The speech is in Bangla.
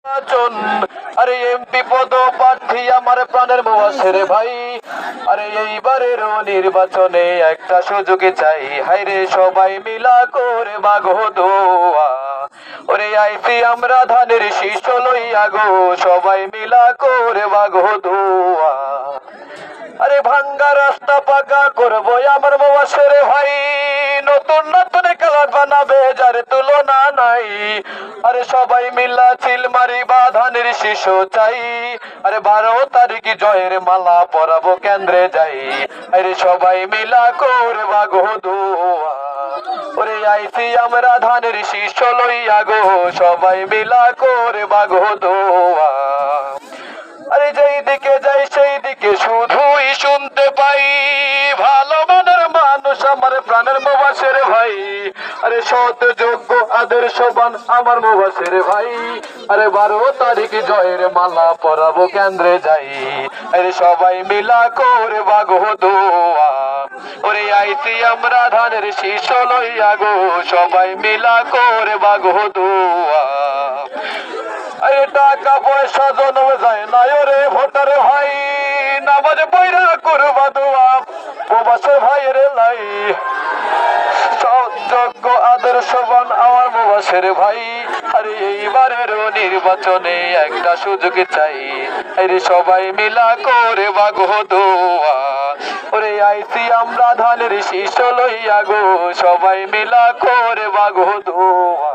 নির্বাচন, আরে এমপি পদ প্রার্থী আমার প্রাণের মুবাশির ভাই। আরে এইবারের নির্বাচনে একটা সুযোগ চাই, হাইরে সবাই মিলা করে মাগো দোয়া। ওরে আইছি আমরা ধানের শীষ লইয়া গো, সবাই মিলা করে মাগো দোয়া। আরে ভাঙ্গা রাস্তা পাকা করবো আমার মুবাশির ভাই, নতুন নতুন কালার বানাবে যার তুলনা নাই। আরে সবাই মিল্লা চিল মারিবা ধানের শিশু চাই, আরে 12 তারিখ জয়ের মালা পরাবো কেন্দ্রে যাই। আরে সবাই মিলা করবা গো দোয়া, ওরে আইছি আমরা ধানের শীষ লইয়া গো, সবাই মিলা করবা গো দোয়া। আরে যেই দিকে যাই সেই দিকে শুধুই শুনতে পাই, ভালো মনের মানুষ আমার প্রাণের মুবাশির ভাই। আরে সৎ যোগ্য আদর্শবান আমার মুবাশির ভাই। আরে 12 তারিখ জয়ের মালা পরাবো কেন্দ্রে যাই। আরে সবাই মিলা করে বাগো দোয়া, ওরে আইছি আমরা ধানের শীষ লইয়া গো, সবাই মিলা করে বাগো দোয়া। আরে টাকা পয়সা জন্ম যায় না রে ভোটার ভাই, নামাজ পয়রা করবা দোয়া মুবাশির ভাইয়ের লাই। যোগ্য আদর্শবান আমার মুবাশির ভাই। আরে এইবারের নির্বাচনে একটা সুযোগ চাই, আরে সবাই মিলা করে বাগো দোয়া। ওরে আইছি আমরা ধানের শীষ লইয়া গো, সবাই মিলা করে বাগো দোয়া।